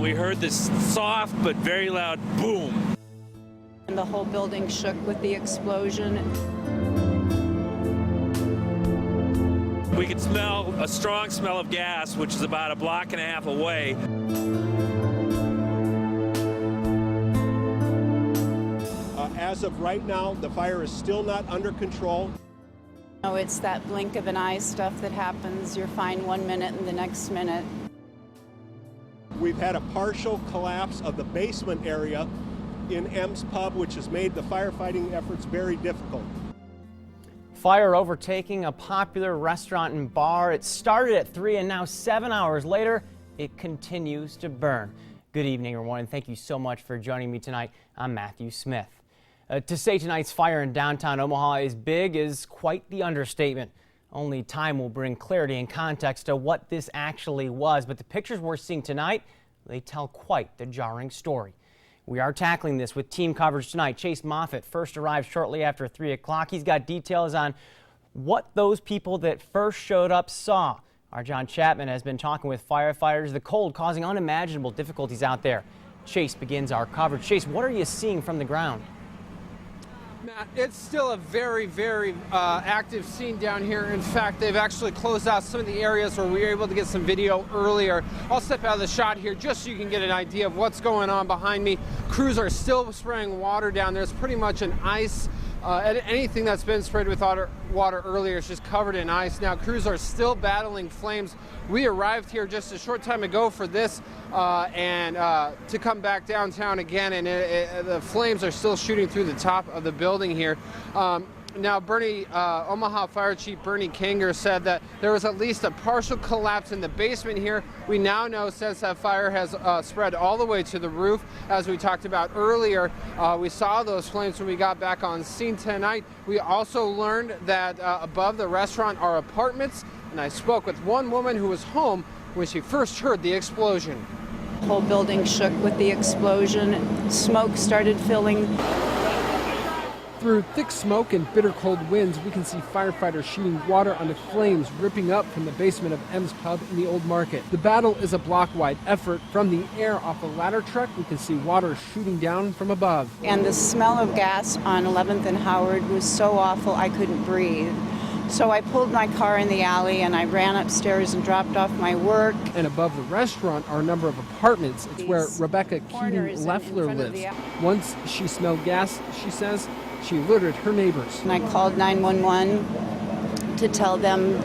we heard this soft but very loud boom. And the whole building shook with the explosion. We could smell a strong smell of gas, which is about a block and a half away. As of right now, the fire is still not under control. No, it's that blink of an eye stuff that happens. You're fine 1 minute and the next minute. We've had a partial collapse of the basement area in M's Pub, which has made the firefighting efforts very difficult. Fire overtaking a popular restaurant and bar. It started at 3 and now 7 hours later, it continues to burn. Good evening, everyone, and thank you so much for joining me tonight. I'm Matthew Smith. To say tonight's fire in downtown Omaha is big is quite the understatement. Only time will bring clarity and context to what this actually was, but the pictures we're seeing tonight, they tell quite the jarring story. We are tackling this with team coverage tonight. Chase Moffitt first arrived shortly after 3 o'clock. He's got details on what those people that first showed up saw. Our John Chapman has been talking with firefighters, the cold causing unimaginable difficulties out there. Chase begins our coverage. Chase, what are you seeing from the ground? Matt, it's still a very, very active scene down here. In fact, they've actually closed out some of the areas where we were able to get some video earlier. I'll step out of the shot here just so you can get an idea of what's going on behind me. Crews are still spraying water down there. It's pretty much an ice. Anything that's been sprayed with water earlier is just covered in ice. Now, crews are still battling flames. We arrived here just a short time ago for this to come back downtown again, and the flames are still shooting through the top of the building here. Now, Omaha Fire Chief Bernie Kanger said that there was at least a partial collapse in the basement here. We now know since that fire has spread all the way to the roof. As we talked about earlier, we saw those flames when we got back on scene tonight. We also learned that above the restaurant are apartments, and I spoke with one woman who was home when she first heard the explosion. The whole building shook with the explosion. Smoke started filling. Through thick smoke and bitter cold winds, we can see firefighters shooting water onto flames ripping up from the basement of M's Pub in the Old Market. The battle is a block-wide effort. From the air off a ladder truck, we can see water shooting down from above. And the smell of gas on 11th and Howard was so awful I couldn't breathe. So I pulled my car in the alley and I ran upstairs and dropped off my work. And above the restaurant are a number of apartments. It's where Rebecca Keating Leffler lives. Once she smelled gas, she says, she alerted her neighbors. And I called 911 to tell them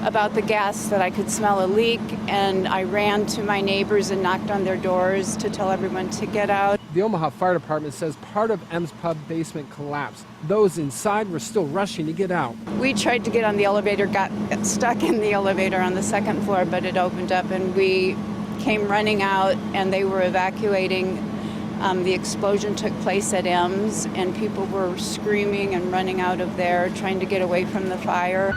about the gas, that I could smell a leak, and I ran to my neighbors and knocked on their doors to tell everyone to get out. The Omaha Fire Department says part of M's Pub basement collapsed. Those inside were still rushing to get out. We tried to get on the elevator, got stuck in the elevator on the second floor, but it opened up and we came running out and they were evacuating. The explosion took place at M's and people were screaming and running out of there, trying to get away from the fire.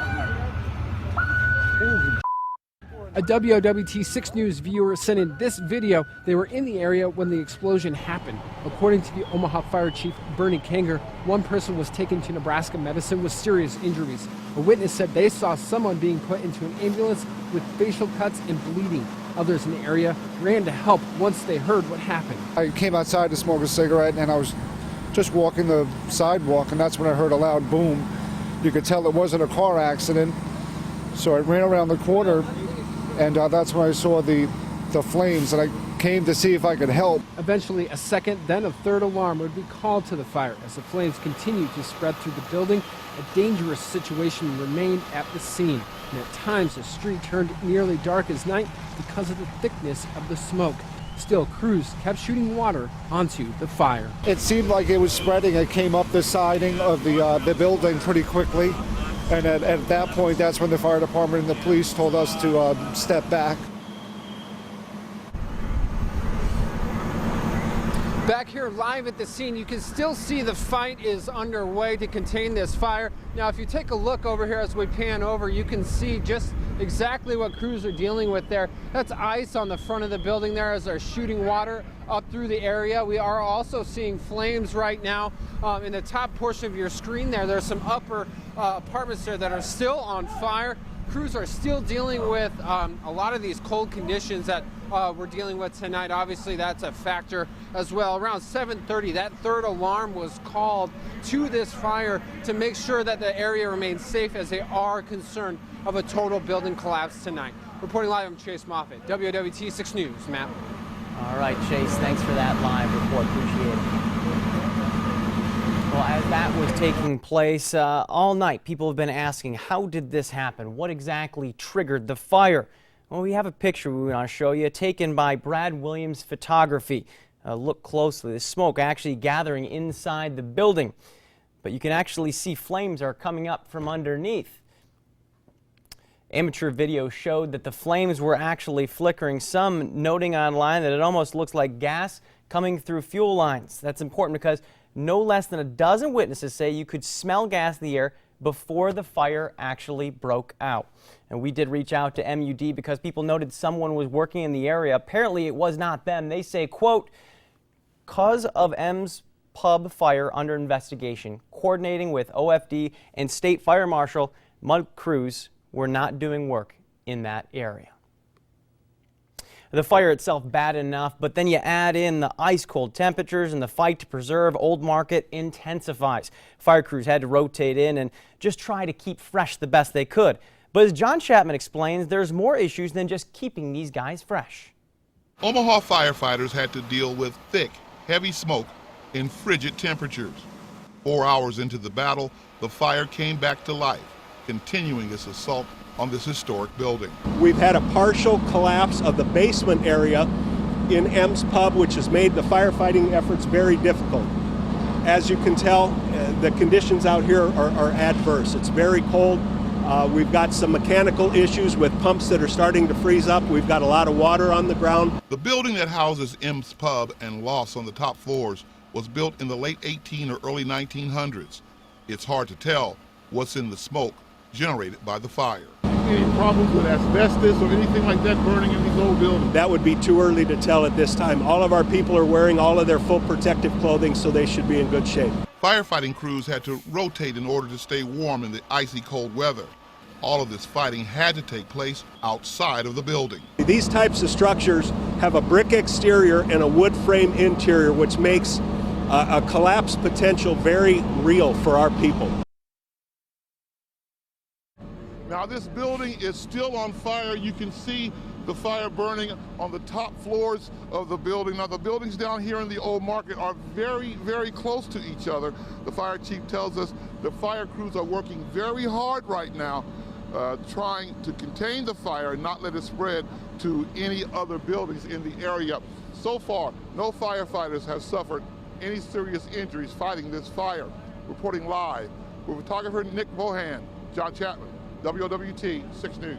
A WOWT 6 News viewer sent in this video. They were in the area when the explosion happened. According to the Omaha Fire Chief Bernie Kanger, one person was taken to Nebraska Medicine with serious injuries. A witness said they saw someone being put into an ambulance with facial cuts and bleeding. Others in the area ran to help once they heard what happened. I came outside to smoke a cigarette and I was just walking the sidewalk, and that's when I heard a loud boom. You could tell it wasn't a car accident, so I ran around the corner. And that's when I saw the flames, and I came to see if I could help. Eventually, a second, then a third alarm would be called to the fire as the flames continued to spread through the building. A dangerous situation remained at the scene, and at times the street turned nearly dark as night because of the thickness of the smoke. Still, crews kept shooting water onto the fire. It seemed like it was spreading. It came up the siding of the building pretty quickly. And at that point, that's when the fire department and the police told us to step back. Back here live at the scene, you can still see the fight is underway to contain this fire. Now, if you take a look over here as we pan over, you can see just exactly what crews are dealing with there. That's ice on the front of the building there as they're shooting water up through the area. We are also seeing flames right now. In the top portion of your screen there's some upper apartments there that are still on fire. crews are still dealing with a lot of these cold conditions that we're dealing with tonight. Obviously, that's a factor as well. Around 7:30, that third alarm was called to this fire to make sure that the area remains safe, as they are concerned of a total building collapse tonight. Reporting live, I'm Chase Moffitt, WOWT 6 News. Matt. All right, Chase, thanks for that live report. Appreciate it. Well, as that was taking place all night, people have been asking, how did this happen? What exactly triggered the fire? Well, we have a picture we want to show you taken by Brad Williams Photography. Look closely. The smoke actually gathering inside the building, but you can actually see flames are coming up from underneath. Amateur video showed that the flames were actually flickering, some noting online that it almost looks like gas coming through fuel lines. That's important because no less than a dozen witnesses say you could smell gas in the air before the fire actually broke out. And we did reach out to MUD because people noted someone was working in the area. Apparently it was not them. They say, quote, "Cause of M's Pub fire under investigation, coordinating with OFD and State Fire Marshal, mud crews were not doing work in that area." The fire itself bad enough, but then you add in the ice cold temperatures and the fight to preserve Old Market intensifies. Fire crews had to rotate in and just try to keep fresh the best they could. But as John Chapman explains, there's more issues than just keeping these guys fresh. Omaha firefighters had to deal with thick, heavy smoke in frigid temperatures. 4 hours into the battle, the fire came back to life, continuing its assault on this historic building. We've had a partial collapse of the basement area in M's Pub, which has made the firefighting efforts very difficult. As you can tell, the conditions out here are adverse. It's very cold. We've got some mechanical issues with pumps that are starting to freeze up. We've got a lot of water on the ground. The building that houses M's Pub and lofts on the top floors was built in the late 18 or early 1900s. It's hard to tell what's in the smoke generated by the fire. Any problems with asbestos or anything like that burning in these old buildings? That would be too early to tell at this time. All of our people are wearing all of their full protective clothing, so they should be in good shape. Firefighting crews had to rotate in order to stay warm in the icy cold weather. All of this fighting had to take place outside of the building. These types of structures have a brick exterior and a wood frame interior, which makes a collapse potential very real for our people. Now this building is still on fire. You can see the fire burning on the top floors of the building. Now the buildings down here in the Old Market are very, very close to each other. The fire chief tells us the fire crews are working very hard right now, trying to contain the fire and not let it spread to any other buildings in the area. So far, no firefighters have suffered any serious injuries fighting this fire. Reporting live with photographer Nick Bohan, John Chapman, WOWT 6 News.